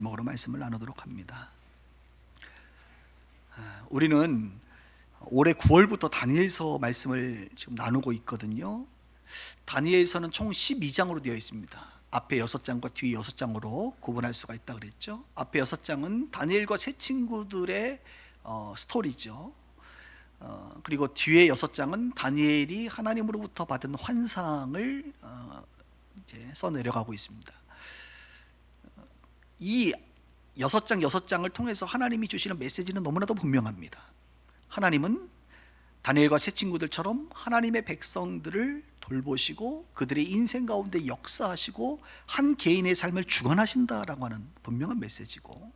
제목으로 말씀을 나누도록 합니다. 우리는 올해 9월부터 다니엘서 말씀을 지금 나누고 있거든요. 다니엘서는 총 12장으로 되어 있습니다. 앞에 6장과 뒤에 6장으로 구분할 수가 있다 그랬죠. 앞에 6장은 다니엘과 세 친구들의 스토리죠. 그리고 뒤에 6장은 다니엘이 하나님으로부터 받은 환상을 이제 써내려가고 있습니다. 이 6장을 통해서 하나님이 주시는 메시지는 너무나도 분명합니다. 하나님은 다니엘과 세 친구들처럼 하나님의 백성들을 돌보시고 그들의 인생 가운데 역사하시고 한 개인의 삶을 주관하신다라고 하는 분명한 메시지고,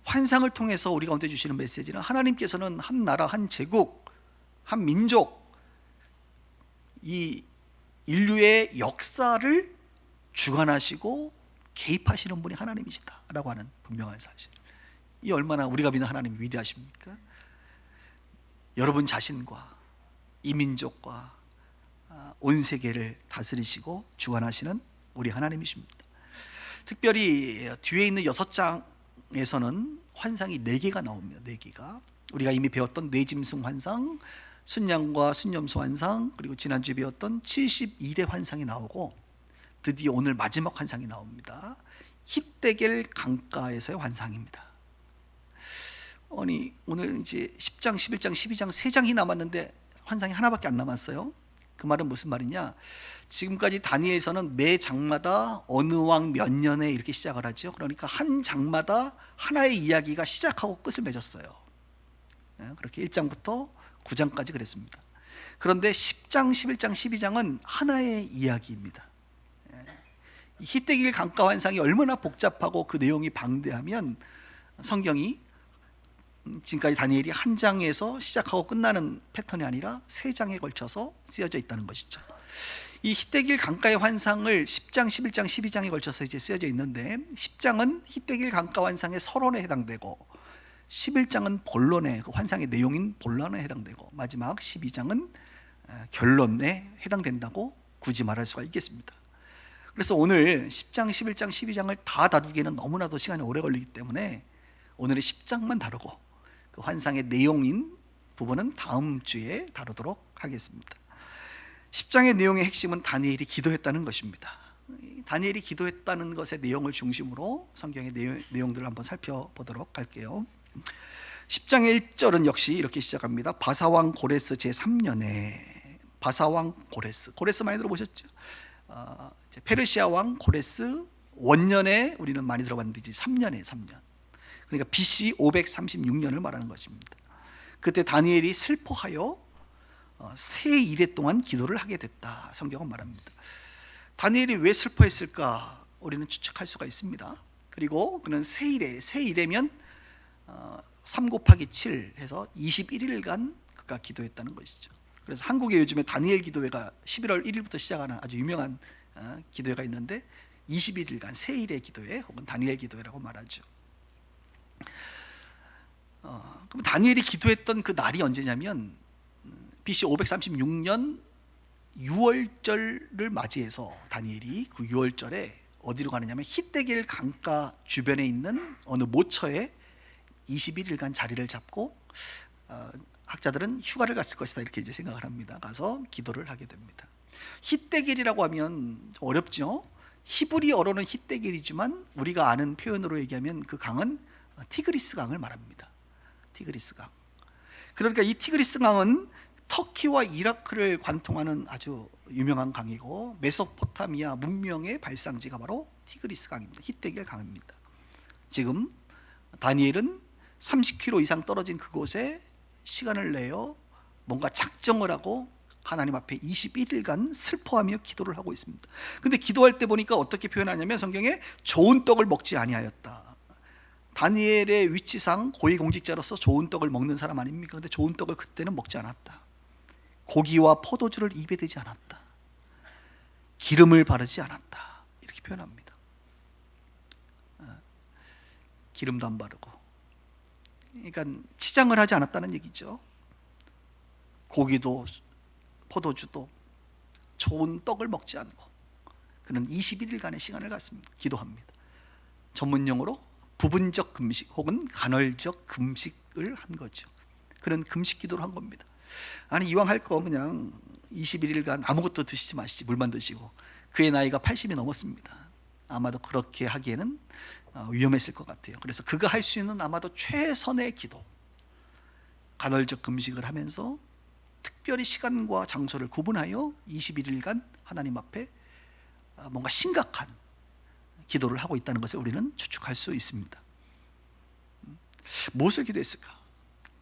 환상을 통해서 우리 가운데 주시는 메시지는 하나님께서는 한 나라, 한 제국, 한 민족, 이 인류의 역사를 주관하시고 개입하시는 분이 하나님이시다라고 하는 분명한 사실. 이 얼마나 우리가 믿는 하나님이 위대하십니까? 여러분 자신과 이 민족과 온 세계를 다스리시고 주관하시는 우리 하나님이십니다. 특별히 뒤에 있는 6장에서는 환상이 4개가 나옵니다. 4개가 우리가 이미 배웠던 뇌짐승 환상, 순양과 순염소 환상, 그리고 지난주에 배웠던 72대 환상이 나오고, 드디어 오늘 마지막 환상이 나옵니다. 히데겔 강가에서의 환상입니다. 아니, 오늘 이제 10장, 11장, 12장 3장이 남았는데 환상이 하나밖에 안 남았어요. 그 말은 무슨 말이냐? 지금까지 다니엘서는 매 장마다 어느 왕 몇 년에 이렇게 시작을 하죠. 그러니까 한 장마다 하나의 이야기가 시작하고 끝을 맺었어요. 그렇게 1장부터 9장까지 그랬습니다. 그런데 10장, 11장, 12장은 하나의 이야기입니다. 히데겔 강가 환상이 얼마나 복잡하고 그 내용이 방대하면 성경이 지금까지 다니엘이 한 장에서 시작하고 끝나는 패턴이 아니라 3장에 걸쳐서 쓰여져 있다는 것이죠. 이 히데겔 강가의 환상을 10장, 11장, 12장에 걸쳐서 이제 쓰여져 있는데, 10장은 히데겔 강가 환상의 서론에 해당되고, 11장은 본론의 그 환상의 내용인 본론에 해당되고, 마지막 12장은 결론에 해당된다고 굳이 말할 수가 있겠습니다. 그래서 오늘 10장, 11장, 12장을 다 다루기에는 너무나도 시간이 오래 걸리기 때문에 오늘은 10장만 다루고 그 환상의 내용인 부분은 다음 주에 다루도록 하겠습니다. 10장의 내용의 핵심은 다니엘이 기도했다는 것입니다. 다니엘이 기도했다는 것의 내용을 중심으로 성경의 내용들을 한번 살펴보도록 할게요. 10장의 1절은 역시 이렇게 시작합니다. 바사왕 고레스 제3년에, 바사왕 고레스 많이 들어보셨죠? 페르시아 왕 고레스 원년에 우리는 많이 들어봤는데 이제 3년에 3년, 그러니까 BC 536년을 말하는 것입니다. 그때 다니엘이 슬퍼하여 세 일해 동안 기도를 하게 됐다, 성경은 말합니다. 다니엘이 왜 슬퍼했을까 우리는 추측할 수가 있습니다. 그리고 그는 세 일해면 3 곱하기 7 해서 21일간 그가 기도했다는 것이죠. 그래서 한국에 요즘에 다니엘 기도회가 11월 1일부터 시작하는 아주 유명한 기도회가 있는데 21일간 세일의 기도회 혹은 다니엘 기도회라고 말하죠. 그럼 다니엘이 기도했던 그 날이 언제냐면 BC 536년 6월절을 맞이해서 다니엘이 그 6월절에 어디로 가느냐면 히데겔 강가 주변에 있는 어느 모처에 21일간 자리를 잡고, 학자들은 휴가를 갔을 것이다 이렇게 이제 생각을 합니다. 가서 기도를 하게 됩니다. 히데겔이라고 하면 좀 어렵죠. 히브리어로는 히데겔이지만 우리가 아는 표현으로 얘기하면 그 강은 티그리스 강을 말합니다. 티그리스 강. 그러니까 이 티그리스 강은 터키와 이라크를 관통하는 아주 유명한 강이고, 메소포타미아 문명의 발상지가 바로 티그리스 강입니다. 히데겔 강입니다. 지금 다니엘은 30km 이상 떨어진 그곳에 시간을 내어 뭔가 작정을 하고 하나님 앞에 21일간 슬퍼하며 기도를 하고 있습니다. 근데 기도할 때 보니까 어떻게 표현하냐면 성경에 좋은 떡을 먹지 아니하였다. 다니엘의 위치상 고위공직자로서 좋은 떡을 먹는 사람 아닙니까? 근데 좋은 떡을 그때는 먹지 않았다. 고기와 포도주를 입에 대지 않았다. 기름을 바르지 않았다. 이렇게 표현합니다. 기름도 안 바르고, 그러니까 치장을 하지 않았다는 얘기죠. 고기도 포도주도 좋은 떡을 먹지 않고 그는 21일간의 시간을 갖습니다. 기도합니다. 전문용어로 부분적 금식 혹은 간헐적 금식을 한 거죠. 그런 금식 기도를 한 겁니다. 아니 이왕 할 거 그냥 21일간 아무것도 드시지 마시지, 물만 드시고. 그의 나이가 80이 넘었습니다. 아마도 그렇게 하기에는 위험했을 것 같아요. 그래서 그가 할 수 있는 아마도 최선의 기도, 간헐적 금식을 하면서 특별히 시간과 장소를 구분하여 21일간 하나님 앞에 뭔가 심각한 기도를 하고 있다는 것을 우리는 추측할 수 있습니다. 무엇을 기도했을까?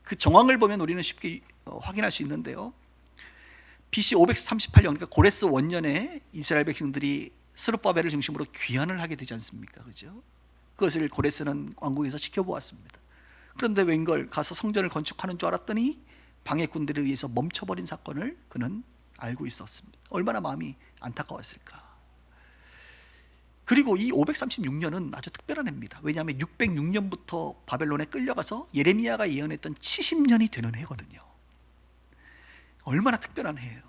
그 정황을 보면 우리는 쉽게 확인할 수 있는데요. BC 538년, 그러니까 고레스 원년에 이스라엘 백성들이 스룹바벨을 중심으로 귀환을 하게 되지 않습니까? 그죠? 그것을 고레스는 왕국에서 지켜보았습니다. 그런데 웬걸 가서 성전을 건축하는 줄 알았더니 방해꾼들에 의해서 멈춰버린 사건을 그는 알고 있었습니다. 얼마나 마음이 안타까웠을까. 그리고 이 536년은 아주 특별한 해입니다. 왜냐하면 606년부터 바벨론에 끌려가서 예레미야가 예언했던 70년이 되는 해거든요. 얼마나 특별한 해예요.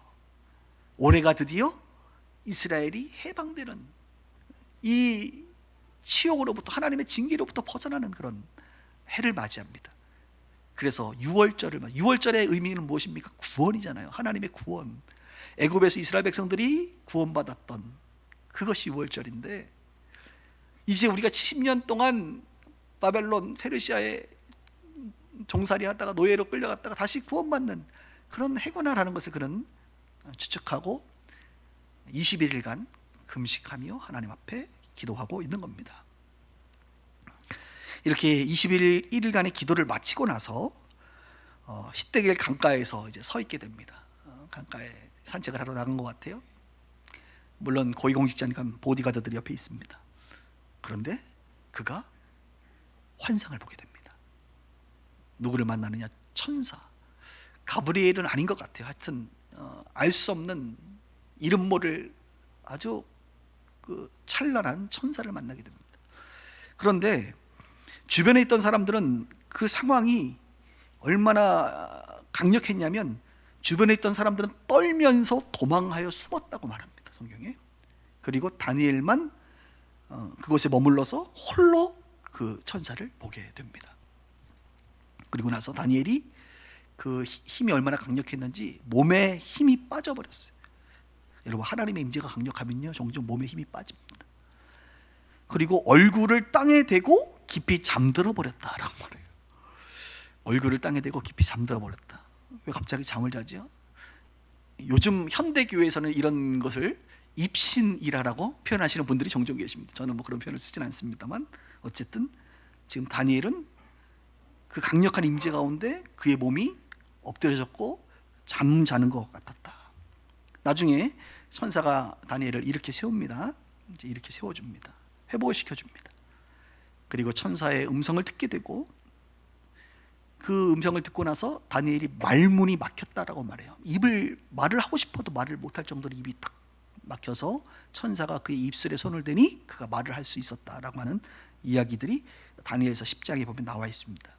올해가 드디어 이스라엘이 해방되는, 이 치욕으로부터, 하나님의 징계로부터 벗어나는 그런 해를 맞이합니다. 그래서 6월절의 의미는 무엇입니까? 구원이잖아요. 하나님의 구원. 애굽에서 이스라엘 백성들이 구원받았던 그것이 6월절인데, 이제 우리가 70년 동안 바벨론, 페르시아에 종살이 하다가 노예로 끌려갔다가 다시 구원받는 그런 해구나라는 것을 그는 추측하고 21일간 금식하며 하나님 앞에 기도하고 있는 겁니다. 이렇게 21일간의 기도를 마치고 나서 히데길 강가에서 이제 서 있게 됩니다. 강가에 산책을 하러 나간 것 같아요. 물론 고위공직자니까 보디가드들이 옆에 있습니다. 그런데 그가 환상을 보게 됩니다. 누구를 만나느냐? 천사 가브리엘은 아닌 것 같아요. 하여튼 알 수 없는 이름 모를 아주 그 찬란한 천사를 만나게 됩니다. 그런데 주변에 있던 사람들은 그 상황이 얼마나 강력했냐면 주변에 있던 사람들은 떨면서 도망하여 숨었다고 말합니다, 성경에. 그리고 다니엘만 그곳에 머물러서 홀로 그 천사를 보게 됩니다. 그리고 나서 다니엘이 그 힘이 얼마나 강력했는지 몸에 힘이 빠져버렸어요. 여러분, 하나님의 임재가 강력하면요 종종 몸에 힘이 빠집니다. 그리고 얼굴을 땅에 대고 깊이 잠들어 버렸다라고 말해요. 얼굴을 땅에 대고 깊이 잠들어 버렸다. 왜 갑자기 잠을 자죠? 요즘 현대교회에서는 이런 것을 입신이라고 표현하시는 분들이 종종 계십니다. 저는 뭐 그런 표현을 쓰진 않습니다만, 어쨌든 지금 다니엘은 그 강력한 임재 가운데 그의 몸이 엎드려졌고 잠자는 것 같았다. 나중에 천사가 다니엘을 이렇게 세웁니다. 이제 이렇게 세워줍니다. 회복을 시켜줍니다. 그리고 천사의 음성을 듣게 되고, 그 음성을 듣고 나서 다니엘이 말문이 막혔다라고 말해요. 말을 하고 싶어도 말을 못할 정도로 입이 딱 막혀서 천사가 그의 입술에 손을 대니 그가 말을 할 수 있었다라고 하는 이야기들이 다니엘서 10장에 보면 나와 있습니다.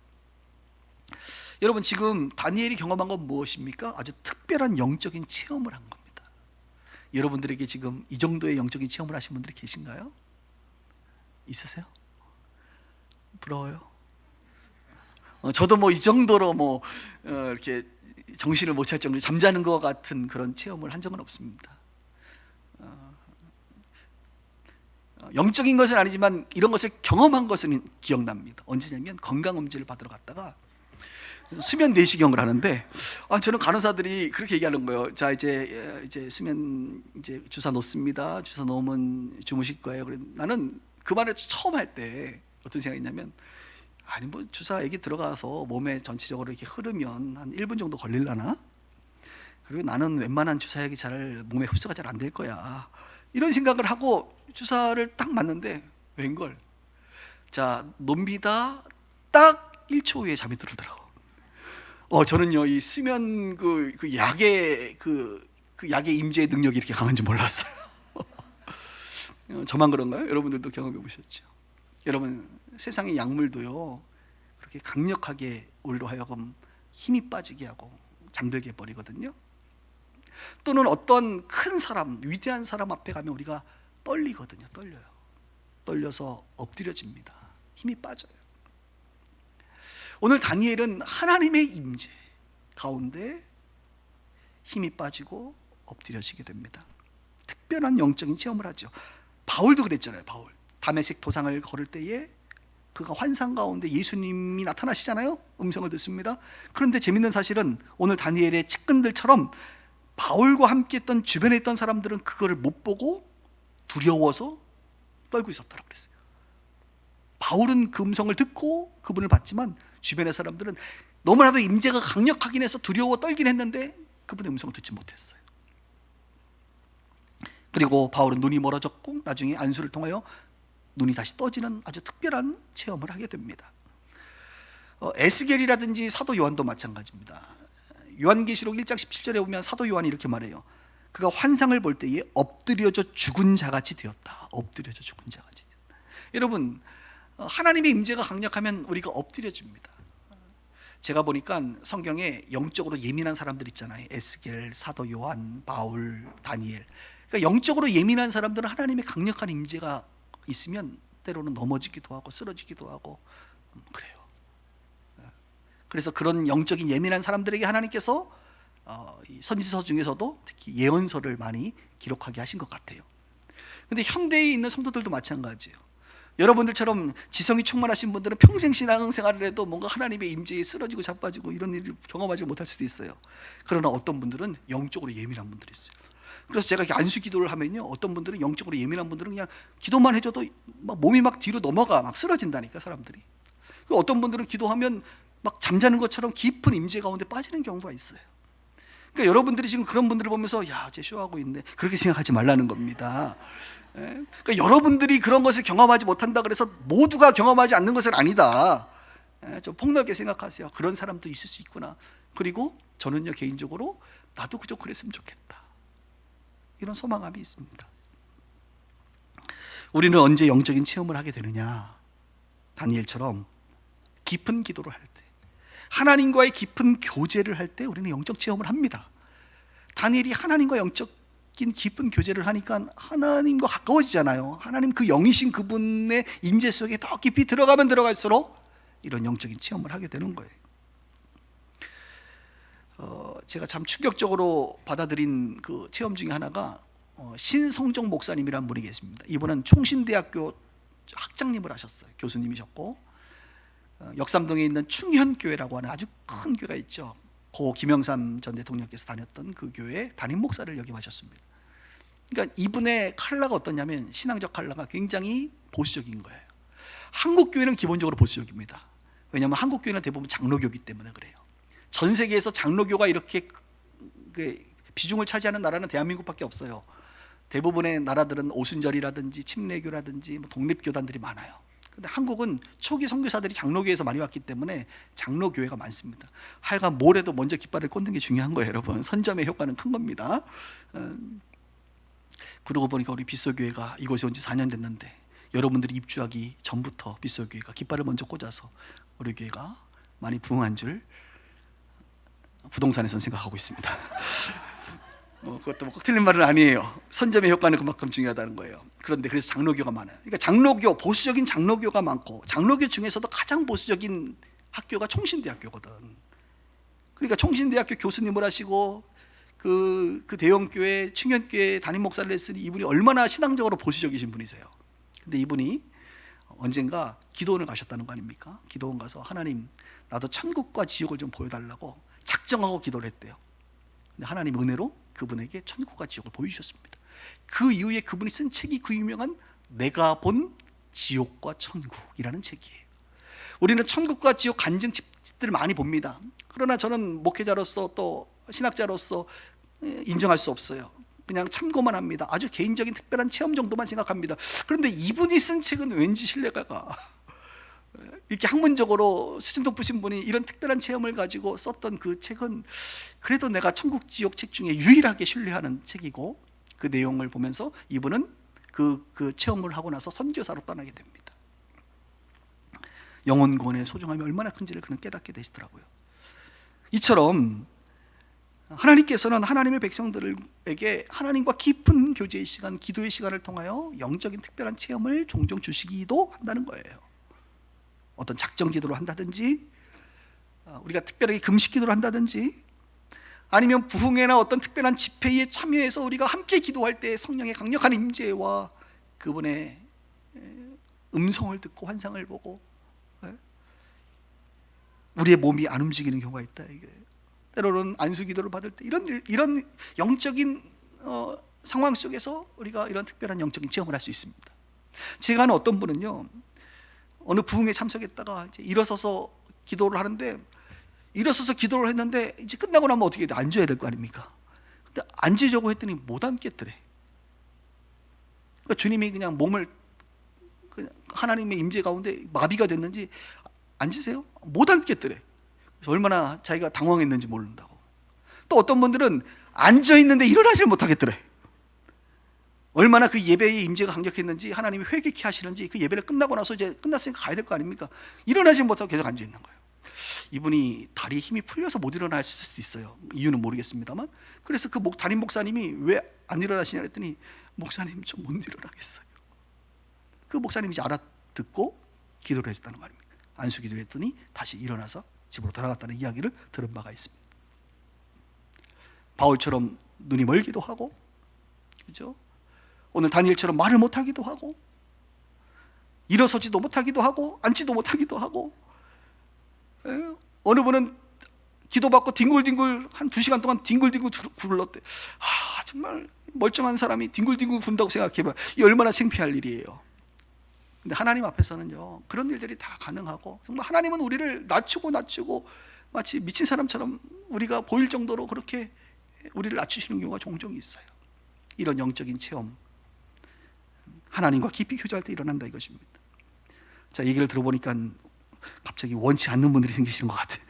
여러분, 지금 다니엘이 경험한 건 무엇입니까? 아주 특별한 영적인 체험을 한 겁니다. 여러분들에게 지금 이 정도의 영적인 체험을 하신 분들이 계신가요? 있으세요? 부러워요? 저도 뭐 이 정도로 이렇게 정신을 못 찰 정도로 잠자는 것 같은 그런 체험을 한 적은 없습니다. 영적인 것은 아니지만 이런 것을 경험한 것은 기억납니다. 언제냐면 건강검진을 받으러 갔다가 수면 내시경을 하는데, 저는 간호사들이 그렇게 얘기하는 거예요. 자, 이제 수면 이제 주사 놓습니다. 주사 놓으면 주무실 거예요. 그래, 나는 그 말을 처음 할 때 어떤 생각이냐면, 아니 뭐 주사 액이 들어가서 몸에 전체적으로 이렇게 흐르면 한 1분 정도 걸릴라나? 그리고 나는 웬만한 주사액이 잘 몸에 흡수가 잘 안 될 거야, 이런 생각을 하고 주사를 딱 맞는데 웬걸, 자, 놉니다. 딱 1초 후에 잠이 들더라고. 저는요 이 수면 그 약의 그 약의 임재의 능력이 이렇게 강한지 몰랐어요. 저만 그런가요? 여러분들도 경험해 보셨죠? 여러분, 세상의 약물도요 그렇게 강력하게 우리로 하여금 힘이 빠지게 하고 잠들게 해버리거든요. 또는 어떤 큰 사람, 위대한 사람 앞에 가면 우리가 떨리거든요. 떨려서 엎드려집니다. 힘이 빠져요. 오늘 다니엘은 하나님의 임재 가운데 힘이 빠지고 엎드려지게 됩니다. 특별한 영적인 체험을 하죠. 바울도 그랬잖아요. 바울 다메섹 도상을 걸을 때에 그가 환상 가운데 예수님이 나타나시잖아요. 음성을 듣습니다. 그런데 재밌는 사실은 오늘 다니엘의 측근들처럼 바울과 함께 했던 주변에 있던 사람들은 그거를 못 보고 두려워서 떨고 있었다고 그랬어요. 바울은 그 음성을 듣고 그분을 봤지만 주변의 사람들은 너무나도 임재가 강력하긴 해서 두려워 떨긴 했는데 그분의 음성을 듣지 못했어요. 그리고 바울은 눈이 멀어졌고 나중에 안수를 통하여 눈이 다시 떠지는 아주 특별한 체험을 하게 됩니다. 에스겔이라든지 사도 요한도 마찬가지입니다. 요한계시록 1장 17절에 보면 사도 요한이 이렇게 말해요. 그가 환상을 볼 때에 엎드려져 죽은 자같이 되었다. 엎드려져 죽은 자같이 되었다. 여러분, 하나님의 임재가 강력하면 우리가 엎드려집니다. 제가 보니까 성경에 영적으로 예민한 사람들 있잖아요. 에스겔, 사도 요한, 바울, 다니엘. 그러니까 영적으로 예민한 사람들은 하나님의 강력한 임재가 있으면 때로는 넘어지기도 하고 쓰러지기도 하고 그래요. 그래서 그런 영적인 예민한 사람들에게 하나님께서 이 선지서 중에서도 특히 예언서를 많이 기록하게 하신 것 같아요. 근데 현대에 있는 성도들도 마찬가지예요. 여러분들처럼 지성이 충만하신 분들은 평생 신앙생활을 해도 뭔가 하나님의 임재에 쓰러지고 자빠지고 이런 일을 경험하지 못할 수도 있어요. 그러나 어떤 분들은 영적으로 예민한 분들이 있어요. 그래서 제가 안수 기도를 하면요, 어떤 분들은 영적으로 예민한 분들은 그냥 기도만 해줘도 막 몸이 막 뒤로 넘어가 막 쓰러진다니까 사람들이. 어떤 분들은 기도하면 막 잠자는 것처럼 깊은 임재 가운데 빠지는 경우가 있어요. 그러니까 여러분들이 지금 그런 분들을 보면서 야, 쟤 쇼하고 있네, 그렇게 생각하지 말라는 겁니다. 그러니까 여러분들이 그런 것을 경험하지 못한다 그래서 모두가 경험하지 않는 것은 아니다. 좀 폭넓게 생각하세요. 그런 사람도 있을 수 있구나. 그리고 저는요, 개인적으로 나도 그저 그랬으면 좋겠다, 이런 소망감이 있습니다. 우리는 언제 영적인 체험을 하게 되느냐? 다니엘처럼 깊은 기도를 할 때, 하나님과의 깊은 교제를 할 때 우리는 영적 체험을 합니다. 다니엘이 하나님과 영적인 깊은 교제를 하니까 하나님과 가까워지잖아요. 하나님 그 영이신 그분의 임재 속에 더 깊이 들어가면 들어갈수록 이런 영적인 체험을 하게 되는 거예요. 제가 참 충격적으로 받아들인 그 체험 중에 하나가 신성종 목사님이라는 분이 계십니다. 이분은 총신대학교 학장님을 하셨어요. 교수님이셨고, 역삼동에 있는 충현교회라고 하는 아주 큰 교회가 있죠. 고 김영삼 전 대통령께서 다녔던 그 교회에 담임 목사를 역임하셨습니다. 그러니까 이분의 컬러가 어떠냐면, 신앙적 컬러가 굉장히 보수적인 거예요. 한국 교회는 기본적으로 보수적입니다. 왜냐하면 한국 교회는 대부분 장로교이기 때문에 그래요. 전 세계에서 장로교가 이렇게 비중을 차지하는 나라는 대한민국밖에 없어요. 대부분의 나라들은 오순절이라든지 침례교라든지 독립교단들이 많아요. 근데 한국은 초기 선교사들이 장로교에서 많이 왔기 때문에 장로교회가 많습니다. 하여간 뭘 해도 먼저 깃발을 꽂는 게 중요한 거예요, 여러분. 선점의 효과는 큰 겁니다. 그러고 보니까 우리 빗소교회가 이곳에 온 지 4년 됐는데, 여러분들이 입주하기 전부터 빗소교회가 깃발을 먼저 꽂아서 우리 교회가 많이 부흥한 줄 부동산에선 생각하고 있습니다. 그것도 꼭 틀린 말은 아니에요. 선점의 효과는 그만큼 중요하다는 거예요. 그런데 그래서 장로교가 많아요. 그러니까 장로교, 보수적인 장로교가 많고, 장로교 중에서도 가장 보수적인 학교가 총신대학교거든. 그러니까 총신대학교 교수님을 하시고 그 대형교회 충현교회 담임 목사를 했으니 이분이 얼마나 신앙적으로 보수적이신 분이세요. 근데 이분이 언젠가 기도원을 가셨다는 거 아닙니까? 기도원 가서 하나님, 나도 천국과 지옥을 좀 보여달라고 작정하고 기도를 했대요. 근데 하나님 은혜로 그분에게 천국과 지옥을 보여주셨습니다. 그 이후에 그분이 쓴 책이 그 유명한 내가 본 지옥과 천국이라는 책이에요. 우리는 천국과 지옥 간증집들을 많이 봅니다. 그러나 저는 목회자로서 또 신학자로서 인정할 수 없어요. 그냥 참고만 합니다. 아주 개인적인 특별한 체험 정도만 생각합니다. 그런데 이분이 쓴 책은 왠지 신뢰가 가. 이렇게 학문적으로 수준 높으신 분이 이런 특별한 체험을 가지고 썼던 그 책은 그래도 내가 천국 지옥 책 중에 유일하게 신뢰하는 책이고, 그 내용을 보면서 이분은 그 체험을 하고 나서 선교사로 떠나게 됩니다. 영혼 구원의 소중함이 얼마나 큰지를 그는 깨닫게 되시더라고요. 이처럼 하나님께서는 하나님의 백성들에게 하나님과 깊은 교제의 시간, 기도의 시간을 통하여 영적인 특별한 체험을 종종 주시기도 한다는 거예요. 어떤 작정 기도를 한다든지, 우리가 특별하게 금식 기도를 한다든지, 아니면 부흥회나 어떤 특별한 집회에 참여해서 우리가 함께 기도할 때 성령의 강력한 임재와 그분의 음성을 듣고 환상을 보고 우리의 몸이 안 움직이는 경우가 있다. 이게 때로는 안수 기도를 받을 때 이런 영적인 상황 속에서 우리가 이런 특별한 영적인 체험을 할 수 있습니다. 제가 아는 어떤 분은요, 어느 부흥회에 참석했다가 이제 일어서서 기도를 하는데, 일어서서 기도를 했는데 이제 끝나고 나면 어떻게 돼? 앉아야 될 거 아닙니까? 근데 앉으려고 했더니 못 앉겠더래. 그러니까 주님이 그냥 몸을 그냥 하나님의 임재 가운데 마비가 됐는지 앉으세요? 못 앉겠더래. 그래서 얼마나 자기가 당황했는지 모른다고. 또 어떤 분들은 앉아 있는데 일어나질 못하겠더래. 얼마나 그 예배의 임재가 강력했는지, 하나님이 회개케 하시는지, 그 예배를 끝나고 나서 이제 끝났으니까 가야 될 거 아닙니까? 일어나지 못하고 계속 앉아 있는 거예요. 이분이 다리에 힘이 풀려서 못 일어날 수도 있어요. 이유는 모르겠습니다만. 그래서 그 담임 목사님이 왜 안 일어나시냐 했더니, 목사님 좀 못 일어나겠어요. 그 목사님이 이제 알아듣고 기도를 해줬다는 거 아닙니까? 안수 기도를 했더니 다시 일어나서 집으로 돌아갔다는 이야기를 들은 바가 있습니다. 바울처럼 눈이 멀기도 하고, 그죠? 오늘 다니엘처럼 말을 못하기도 하고, 일어서지도 못하기도 하고, 앉지도 못하기도 하고, 어느 분은 기도받고 뒹굴뒹굴 한 2시간 동안 뒹굴뒹굴 굴렀대. 정말 멀쩡한 사람이 뒹굴뒹굴 군다고 생각해봐. 이 얼마나 창피할 일이에요. 근데 하나님 앞에서는요, 그런 일들이 다 가능하고, 정말 하나님은 우리를 낮추고 마치 미친 사람처럼 우리가 보일 정도로 그렇게 우리를 낮추시는 경우가 종종 있어요. 이런 영적인 체험, 하나님과 깊이 교제할 때 일어난다 이것입니다. 자, 얘기를 들어보니까 갑자기 원치 않는 분들이 생기시는 것 같아요.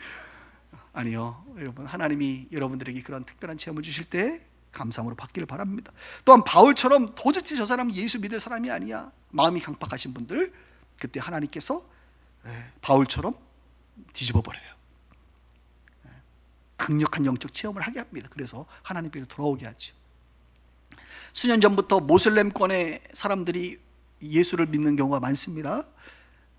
아니요, 여러분, 하나님이 여러분들에게 그런 특별한 체험을 주실 때 감사함으로 받기를 바랍니다. 또한 바울처럼 도대체 저 사람이 예수 믿을 사람이 아니야, 마음이 강팍하신 분들, 그때 하나님께서 바울처럼 뒤집어 버려요. 강력한 영적 체험을 하게 합니다. 그래서 하나님께로 돌아오게 하죠. 수년 전부터 모슬렘권의 사람들이 예수를 믿는 경우가 많습니다.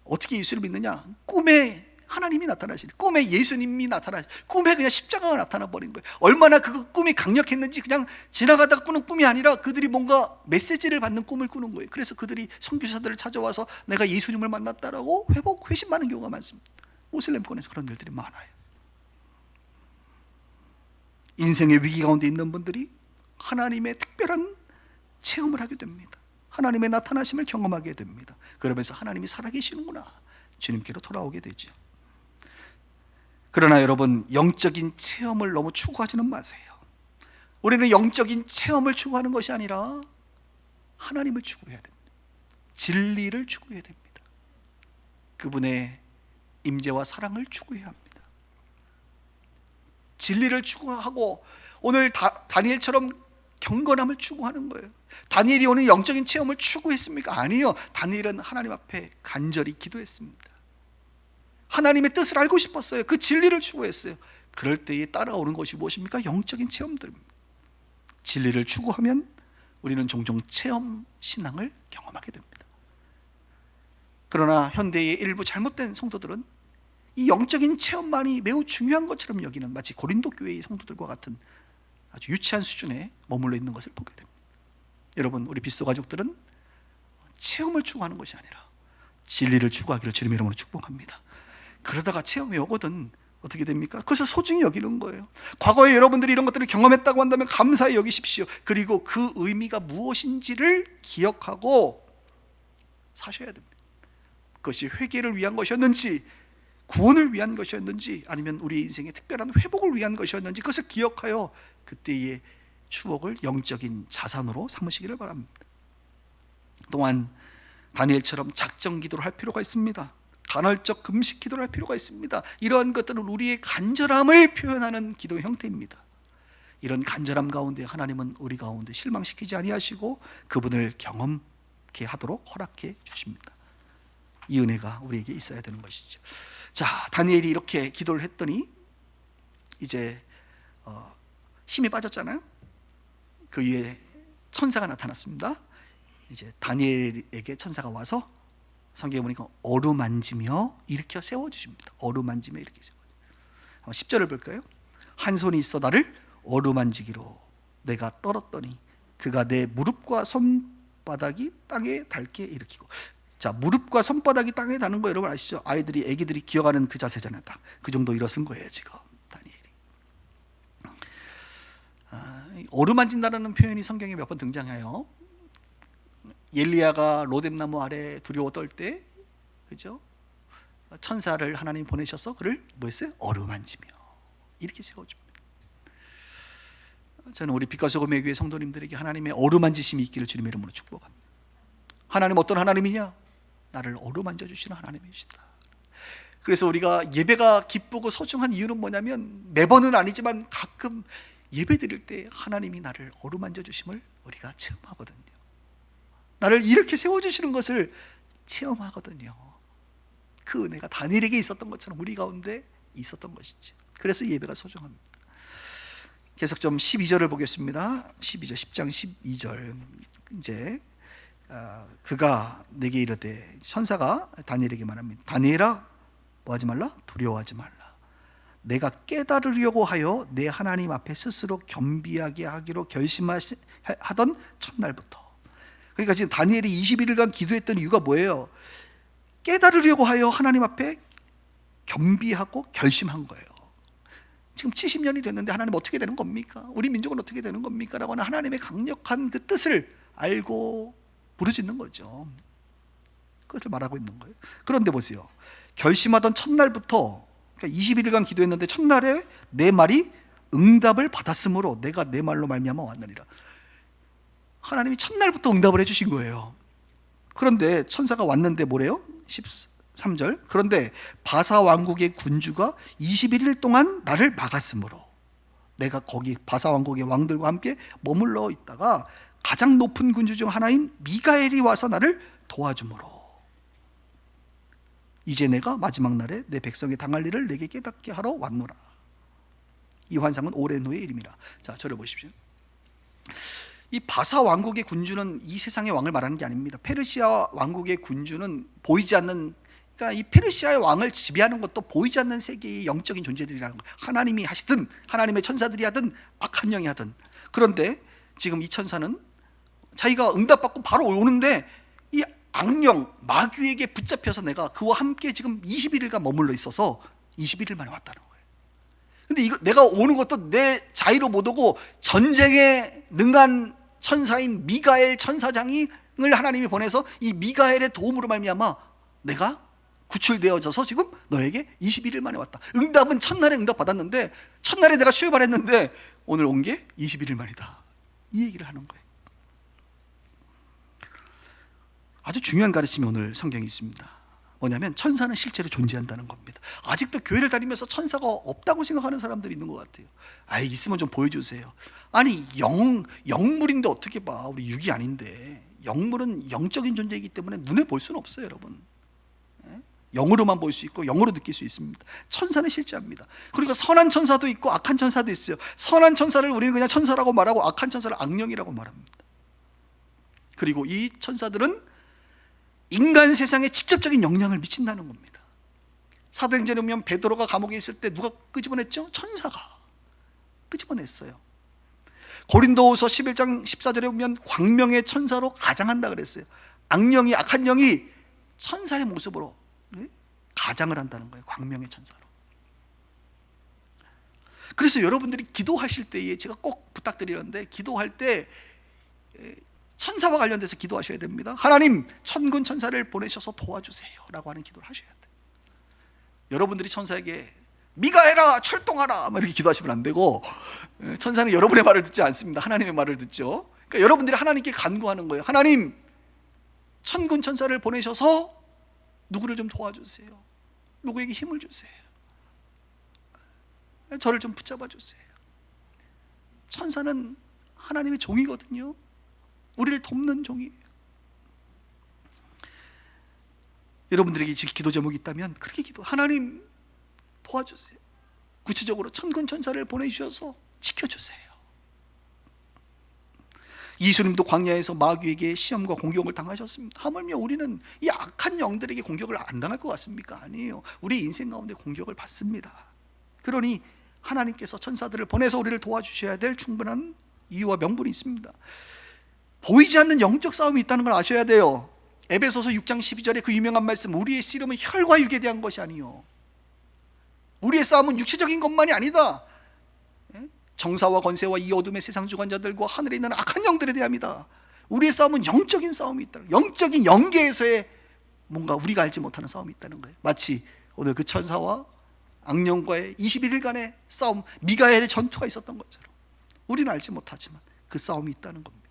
어떻게 예수를 믿느냐? 꿈에 하나님이 나타나시니, 꿈에 예수님이 나타나시, 꿈에 그냥 십자가가 나타나 버린 거예요. 얼마나 그 꿈이 강력했는지, 그냥 지나가다가 꾸는 꿈이 아니라 그들이 뭔가 메시지를 받는 꿈을 꾸는 거예요. 그래서 그들이 선교사들을 찾아와서 내가 예수님을 만났다라고 회심하는 경우가 많습니다. 모슬렘권에서 그런 일들이 많아요. 인생의 위기 가운데 있는 분들이 하나님의 특별한 체험을 하게 됩니다. 하나님의 나타나심을 경험하게 됩니다. 그러면서 하나님이 살아계시는구나, 주님께로 돌아오게 되죠. 그러나 여러분, 영적인 체험을 너무 추구하지는 마세요. 우리는 영적인 체험을 추구하는 것이 아니라 하나님을 추구해야 됩니다. 진리를 추구해야 됩니다. 그분의 임재와 사랑을 추구해야 합니다. 진리를 추구하고, 오늘 다니엘처럼 경건함을 추구하는 거예요. 다니엘이 오늘 영적인 체험을 추구했습니까? 아니요. 다니엘은 하나님 앞에 간절히 기도했습니다. 하나님의 뜻을 알고 싶었어요. 그 진리를 추구했어요. 그럴 때에 따라오는 것이 무엇입니까? 영적인 체험들입니다. 진리를 추구하면 우리는 종종 체험 신앙을 경험하게 됩니다. 그러나 현대의 일부 잘못된 성도들은 이 영적인 체험만이 매우 중요한 것처럼 여기는, 마치 고린도 교회의 성도들과 같은 아주 유치한 수준에 머물러 있는 것을 보게 됩니다. 여러분, 우리 빗소 가족들은 체험을 추구하는 것이 아니라 진리를 추구하기를 주님의 이름으로 축복합니다. 그러다가 체험이 오거든 어떻게 됩니까? 그것을 소중히 여기는 거예요. 과거에 여러분들이 이런 것들을 경험했다고 한다면 감사히 여기십시오. 그리고 그 의미가 무엇인지를 기억하고 사셔야 됩니다. 그것이 회개를 위한 것이었는지, 구원을 위한 것이었는지, 아니면 우리 인생의 특별한 회복을 위한 것이었는지, 그것을 기억하여 그때의 추억을 영적인 자산으로 삼으시기를 바랍니다. 또한 다니엘처럼 작정 기도를 할 필요가 있습니다. 간헐적 금식 기도를 할 필요가 있습니다. 이러한 것들은 우리의 간절함을 표현하는 기도의 형태입니다. 이런 간절함 가운데 하나님은 우리 가운데 실망시키지 아니하시고 그분을 경험케 하도록 허락해 주십니다. 이 은혜가 우리에게 있어야 되는 것이죠. 자, 다니엘이 이렇게 기도를 했더니 이제 힘이 빠졌잖아요. 그 위에 천사가 나타났습니다. 이제 다니엘에게 천사가 와서 성경에 보니까 어루만지며 일으켜 세워주십니다. 어루만지며 이렇게 세워주십니다. 10절을 볼까요? 한 손이 있어 나를 어루만지기로 내가 떨었더니 그가 내 무릎과 손바닥이 땅에 닿게 일으키고. 자, 무릎과 손바닥이 땅에 닿는 거 여러분 아시죠? 애기들이 기어가는 그 자세잖아요. 딱 그 정도 일어선 거예요 지금 다니엘이. 어루만진다라는 표현이 성경에 몇 번 등장해요. 엘리야가 로뎀나무 아래 두려워 떨 때, 그죠? 천사를 하나님 보내셔서 그를 뭐했어요? 어루만지며 이렇게 세워줍니다. 저는 우리 빛과 소금의 교회 성도님들에게 하나님의 어루만지심이 있기를 주님의 이름으로 축복합니다. 하나님 어떤 하나님이냐? 나를 어루만져 주시는 하나님이시다. 그래서 우리가 예배가 기쁘고 소중한 이유는 뭐냐면, 매번은 아니지만 가끔 예배 드릴 때 하나님이 나를 어루만져 주심을 우리가 체험하거든요. 나를 이렇게 세워주시는 것을 체험하거든요. 그 은혜가 다니엘에게 있었던 것처럼 우리 가운데 있었던 것이죠. 그래서 예배가 소중합니다. 계속 좀 12절을 보겠습니다. 12절, 10장 12절. 이제 그가 내게 이르되, 천사가 다니엘에게 말합니다. 다니엘아, 뭐하지 말라? 두려워하지 말라. 내가 깨달으려고 하여 내 하나님 앞에 스스로 겸비하게 하기로 결심하던 첫날부터. 그러니까 지금 다니엘이 21일간 기도했던 이유가 뭐예요? 깨달으려고 하여 하나님 앞에 겸비하고 결심한 거예요. 지금 70년이 됐는데 하나님 어떻게 되는 겁니까? 우리 민족은 어떻게 되는 겁니까? 라고 하는 하나님의 강력한 그 뜻을 알고 부르짖는 거죠. 그것을 말하고 있는 거예요. 그런데 보세요. 결심하던 첫날부터, 그러니까 21일간 기도했는데 첫날에 내 말이 응답을 받았으므로 내가 내 말로 말미암아 왔느니라. 하나님이 첫날부터 응답을 해주신 거예요. 그런데 천사가 왔는데 뭐래요? 13절. 그런데 바사 왕국의 군주가 21일 동안 나를 막았으므로 내가 거기 바사 왕국의 왕들과 함께 머물러 있다가 가장 높은 군주 중 하나인 미가엘이 와서 나를 도와주므로 이제 내가 마지막 날에 내 백성이 당할 일을 내게 깨닫게 하러 왔노라. 이 환상은 오랜 후의 일입니다. 자, 저를 보십시오. 이 바사 왕국의 군주는 이 세상의 왕을 말하는 게 아닙니다. 페르시아 왕국의 군주는 보이지 않는, 그러니까 이 페르시아의 왕을 지배하는 것도 보이지 않는 세계의 영적인 존재들이라는 거예요. 하나님이 하시든 하나님의 천사들이 하든 악한 영이 하든. 그런데 지금 이 천사는 자기가 응답받고 바로 오는데 이 악령 마귀에게 붙잡혀서 내가 그와 함께 지금 21일간 머물러 있어서 21일 만에 왔다는 거예요. 근데 이거 내가 오는 것도 내 자의로 못 오고 전쟁에 능한 천사인 미가엘 천사장을 하나님이 보내서 이 미가엘의 도움으로 말미암아 내가 구출되어져서 지금 너에게 21일 만에 왔다. 응답은 첫날에 응답 받았는데, 첫날에 내가 출발했는데 오늘 온 게 21일 만이다. 이 얘기를 하는 거예요. 아주 중요한 가르침이 오늘 성경에 있습니다. 뭐냐면 천사는 실제로 존재한다는 겁니다. 아직도 교회를 다니면서 천사가 없다고 생각하는 사람들이 있는 것 같아요. 아이, 있으면 좀 보여주세요. 아니, 영물인데 어떻게 봐? 우리 육이 아닌데. 영물은 영적인 존재이기 때문에 눈에 볼 수는 없어요, 여러분. 영으로만 볼 수 있고 영으로 느낄 수 있습니다. 천사는 실제합니다. 그러니까 선한 천사도 있고 악한 천사도 있어요. 선한 천사를 우리는 그냥 천사라고 말하고 악한 천사를 악령이라고 말합니다. 그리고 이 천사들은 인간 세상에 직접적인 영향을 미친다는 겁니다. 사도행전에 보면 베드로가 감옥에 있을 때 누가 끄집어냈죠? 천사가 끄집어냈어요. 고린도후서 11장 14절에 보면 광명의 천사로 가장한다 그랬어요. 악령이, 악한 영이 천사의 모습으로 가장을 한다는 거예요. 광명의 천사로. 그래서 여러분들이 기도하실 때에 제가 꼭 부탁드리는데, 기도할 때 천사와 관련돼서 기도하셔야 됩니다. 하나님, 천군 천사를 보내셔서 도와주세요 라고 하는 기도를 하셔야 돼요. 여러분들이 천사에게 미가엘아 출동하라 이렇게 기도하시면 안 되고, 천사는 여러분의 말을 듣지 않습니다. 하나님의 말을 듣죠. 그러니까 여러분들이 하나님께 간구하는 거예요. 하나님, 천군 천사를 보내셔서 누구를 좀 도와주세요. 누구에게 힘을 주세요. 저를 좀 붙잡아 주세요. 천사는 하나님의 종이거든요. 우리를 돕는 종이에요. 여러분들에게 지금 기도 제목이 있다면 그렇게 기도. 하나님 도와주세요. 구체적으로 천군 천사를 보내주셔서 지켜주세요. 예수님도 광야에서 마귀에게 시험과 공격을 당하셨습니다. 하물며 우리는 이 악한 영들에게 공격을 안 당할 것 같습니까? 아니에요. 우리 인생 가운데 공격을 받습니다. 그러니 하나님께서 천사들을 보내서 우리를 도와주셔야 될 충분한 이유와 명분이 있습니다. 보이지 않는 영적 싸움이 있다는 걸 아셔야 돼요. 에베소서 6장 12절에 그 유명한 말씀, 우리의 씨름은 혈과 육에 대한 것이 아니요, 우리의 싸움은 육체적인 것만이 아니다. 정사와 권세와 이 어둠의 세상 주관자들과 하늘에 있는 악한 영들에 대함이다. 우리의 싸움은 영적인 싸움이 있다. 영적인 영계에서의 뭔가 우리가 알지 못하는 싸움이 있다는 거예요. 마치 오늘 그 천사와 악령과의 21일간의 싸움, 미가엘의 전투가 있었던 것처럼 우리는 알지 못하지만 그 싸움이 있다는 겁니다.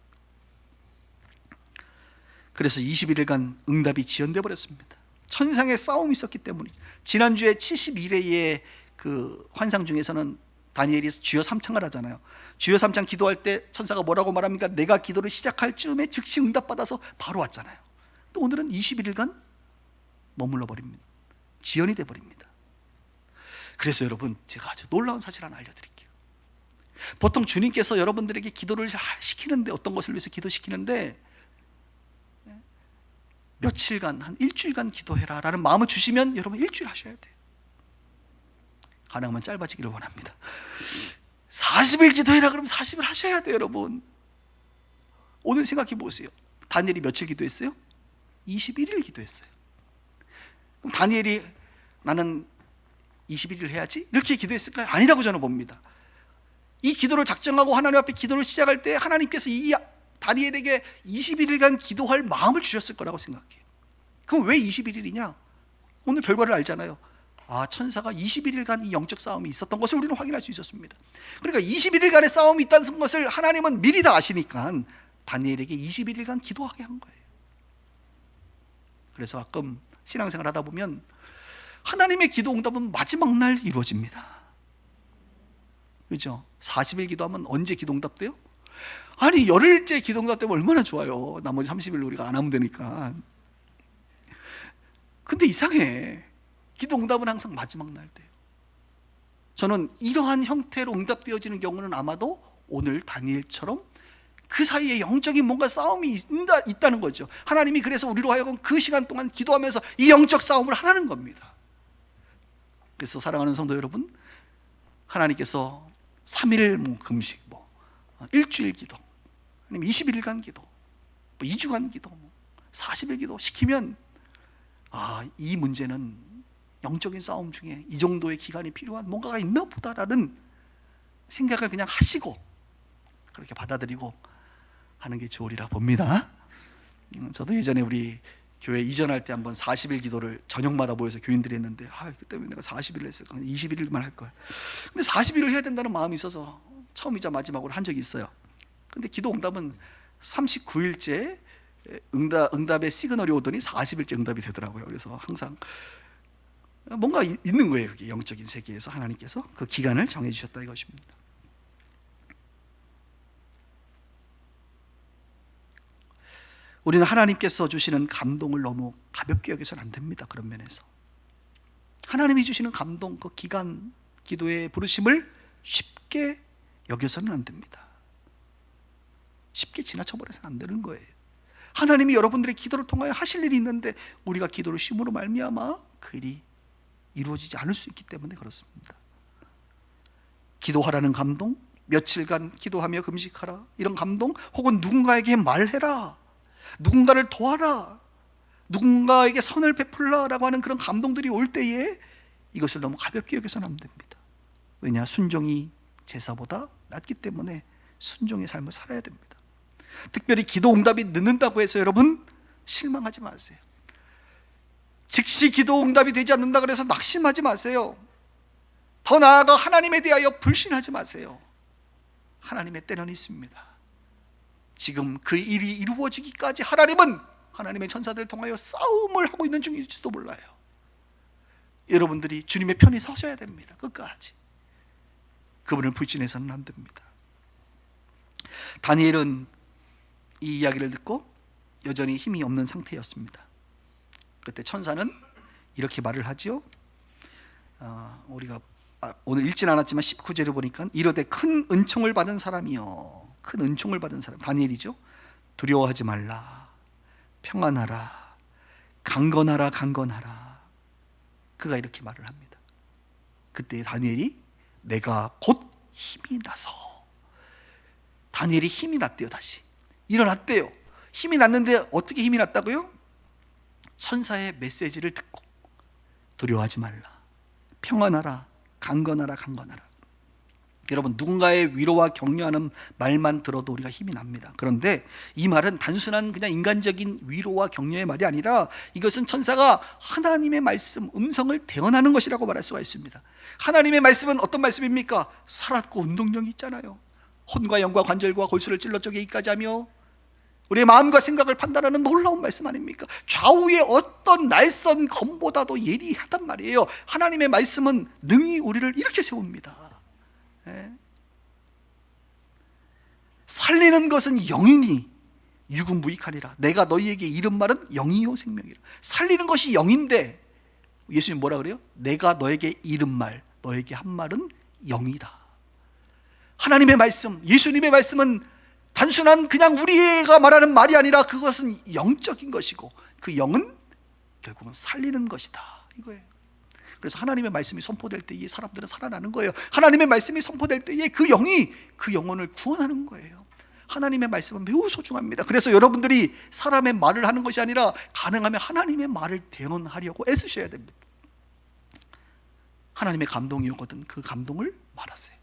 그래서 21일간 응답이 지연되어 버렸습니다. 천상의 싸움이 있었기 때문이죠. 지난주에 71회의 그 환상 중에서는 다니엘이 주여 3창을 하잖아요. 주여 3창 기도할 때 천사가 뭐라고 말합니까? 내가 기도를 시작할 즈음에 즉시 응답받아서 바로 왔잖아요. 또 오늘은 21일간 머물러 버립니다. 지연이 돼 버립니다. 그래서 여러분, 제가 아주 놀라운 사실 하나 알려드릴게요. 보통 주님께서 여러분들에게 기도를 시키는데, 어떤 것을 위해서 기도시키는데 며칠간, 한 일주일간 기도해라 라는 마음을 주시면 여러분 일주일 하셔야 돼요. 가능하면 짧아지기를 원합니다. 40일 기도해라 그러면 40일 하셔야 돼요. 여러분, 오늘 생각해 보세요. 다니엘이 며칠 기도했어요? 21일 기도했어요. 그럼 다니엘이 나는 21일 해야지 이렇게 기도했을까요? 아니라고 저는 봅니다. 이 기도를 작정하고 하나님 앞에 기도를 시작할 때 하나님께서 이 다니엘에게 21일간 기도할 마음을 주셨을 거라고 생각해요. 그럼 왜 21일이냐? 오늘 결과를 알잖아요. 천사가 21일간 이 영적 싸움이 있었던 것을 우리는 확인할 수 있었습니다. 그러니까 21일간의 싸움이 있다는 것을 하나님은 미리 다 아시니까 다니엘에게 21일간 기도하게 한 거예요. 그래서 가끔 신앙생활 하다 보면 하나님의 기도 응답은 마지막 날 이루어집니다. 그렇죠? 40일 기도하면 언제 기도 응답돼요? 아니, 열흘째 기도 응답되면 얼마나 좋아요. 나머지 30일 우리가 안 하면 되니까. 근데 이상해, 기도 응답은 항상 마지막 날 돼요. 저는 이러한 형태로 응답되어지는 경우는 아마도 오늘 다니엘처럼 그 사이에 영적인 뭔가 싸움이 있다는 거죠. 하나님이 그래서 우리로 하여금 그 시간 동안 기도하면서 이 영적 싸움을 하라는 겁니다. 그래서 사랑하는 성도 여러분, 하나님께서 3일 금식, 일주일 기도, 아니면 21일간 기도, 2주간 기도, 40일 기도 시키면 이 문제는 영적인 싸움 중에 이 정도의 기간이 필요한 뭔가가 있나 보다라는 생각을 그냥 하시고 그렇게 받아들이고 하는 게 좋으리라 봅니다. 저도 예전에 우리 교회 이전할 때 한번 40일 기도를 저녁마다 모여서 교인들이 했는데 그때 왜 내가 40일을 했을까? 21일만 할 거야. 근데 40일을 해야 된다는 마음이 있어서 처음이자 마지막으로 한 적이 있어요. 근데 기도 응답은 39일째 응답의 시그널이 오더니 40일째 응답이 되더라고요. 그래서 항상 뭔가 있는 거예요. 그게 영적인 세계에서 하나님께서 그 기간을 정해주셨다 이것입니다. 우리는 하나님께서 주시는 감동을 너무 가볍게 여겨서는 안 됩니다. 그런 면에서 하나님이 주시는 감동, 그 기간, 기도의 부르심을 쉽게 여겨서는 안 됩니다. 쉽게 지나쳐버려서는 안 되는 거예요. 하나님이 여러분들의 기도를 통하여 하실 일이 있는데 우리가 기도를 쉼으로 말미암아 그 일이 이루어지지 않을 수 있기 때문에 그렇습니다. 기도하라는 감동, 며칠간 기도하며 금식하라, 이런 감동, 혹은 누군가에게 말해라, 누군가를 도와라, 누군가에게 선을 베풀라라고 하는 그런 감동들이 올 때에 이것을 너무 가볍게 여겨서는 안 됩니다. 왜냐? 순종이 제사보다 낫기 때문에 순종의 삶을 살아야 됩니다. 특별히 기도 응답이 늦는다고 해서 여러분 실망하지 마세요. 즉시 기도 응답이 되지 않는다 그래서 낙심하지 마세요. 더 나아가 하나님에 대하여 불신하지 마세요. 하나님의 때는 있습니다. 지금 그 일이 이루어지기까지 하나님은 하나님의 천사들을 통하여 싸움을 하고 있는 중일지도 몰라요. 여러분들이 주님의 편에 서셔야 됩니다. 끝까지. 그분을 불신해서는 안 됩니다. 다니엘은 이 이야기를 듣고 여전히 힘이 없는 상태였습니다. 그때 천사는 이렇게 말을 하죠. 우리가 오늘 읽진 않았지만 19절을 보니까 이르되 큰 은총을 받은 사람이여, 큰 은총을 받은 사람 다니엘이죠. 두려워하지 말라, 평안하라, 강건하라, 강건하라. 그가 이렇게 말을 합니다. 그때 다니엘이 내가 곧 힘이 나서, 다니엘이 힘이 났대요. 다시 일어났대요. 힘이 났는데 어떻게 힘이 났다고요? 천사의 메시지를 듣고 두려워하지 말라, 평안하라, 강건하라, 강건하라. 여러분, 누군가의 위로와 격려하는 말만 들어도 우리가 힘이 납니다. 그런데 이 말은 단순한 그냥 인간적인 위로와 격려의 말이 아니라 이것은 천사가 하나님의 말씀, 음성을 대언하는 것이라고 말할 수가 있습니다. 하나님의 말씀은 어떤 말씀입니까? 살았고 운동력이 있잖아요. 혼과 영과 관절과 골수를 찔러 쪼개기까지 하며 우리의 마음과 생각을 판단하는 놀라운 말씀 아닙니까? 좌우의 어떤 날선 검보다도 예리하단 말이에요. 하나님의 말씀은 능히 우리를 이렇게 세웁니다. 살리는 것은 영이니 육은 무익하니라. 내가 너희에게 이른 말은 영이요 생명이라. 살리는 것이 영인데 예수님 뭐라 그래요? 내가 너에게 이른 말, 너에게 한 말은 영이다. 하나님의 말씀, 예수님의 말씀은 단순한 그냥 우리가 말하는 말이 아니라 그것은 영적인 것이고 그 영은 결국은 살리는 것이다, 이거예요. 그래서 하나님의 말씀이 선포될 때에 사람들은 살아나는 거예요. 하나님의 말씀이 선포될 때에 그 영이 그 영혼을 구원하는 거예요. 하나님의 말씀은 매우 소중합니다. 그래서 여러분들이 사람의 말을 하는 것이 아니라 가능하면 하나님의 말을 대언하려고 애쓰셔야 됩니다. 하나님의 감동이 오거든 그 감동을 말하세요.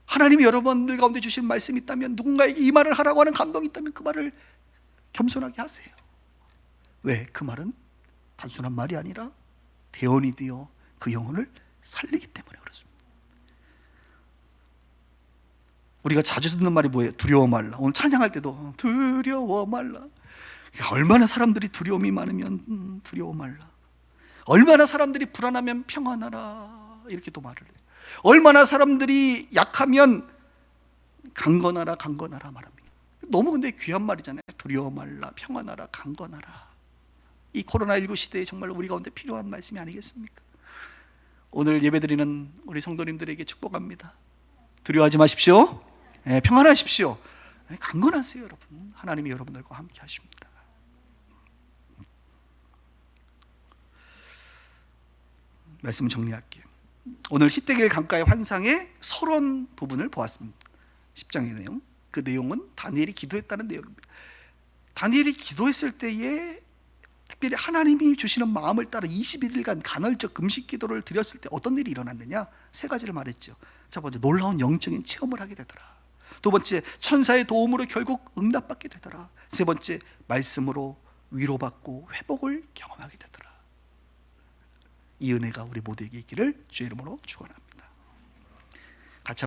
하나님이 여러분들 가운데 주신 말씀이 있다면, 누군가에게 이 말을 하라고 하는 감동이 있다면 그 말을 겸손하게 하세요. 왜? 그 말은 단순한 말이 아니라 대언이 되어 그 영혼을 살리기 때문에 그렇습니다. 우리가 자주 듣는 말이 뭐예요? 두려워 말라. 오늘 찬양할 때도 두려워 말라. 얼마나 사람들이 두려움이 많으면 두려워 말라, 얼마나 사람들이 불안하면 평안하라, 이렇게 또 말을 해요. 얼마나 사람들이 약하면 강건하라, 강건하라 말합니다. 너무 근데 귀한 말이잖아요. 두려워 말라, 평안하라, 강건하라. 이 코로나19 시대에 정말 우리 가운데 필요한 말씀이 아니겠습니까? 오늘 예배드리는 우리 성도님들에게 축복합니다. 두려워하지 마십시오. 평안하십시오. 강건하세요. 여러분, 하나님이 여러분들과 함께 하십니다. 말씀을 정리할게요. 오늘 히데길 강가의 환상의 서론 부분을 보았습니다. 10장의 내용, 그 내용은 다니엘이 기도했다는 내용입니다. 다니엘이 기도했을 때에 특별히 하나님이 주시는 마음을 따라 21일간 간헐적 금식 기도를 드렸을 때 어떤 일이 일어났느냐? 세 가지를 말했죠. 첫 번째, 놀라운 영적인 체험을 하게 되더라. 두 번째, 천사의 도움으로 결국 응답받게 되더라. 세 번째, 말씀으로 위로받고 회복을 경험하게 되더라. 이 은혜가 우리 모두에게 있기를 주의 이름으로 축원합니다.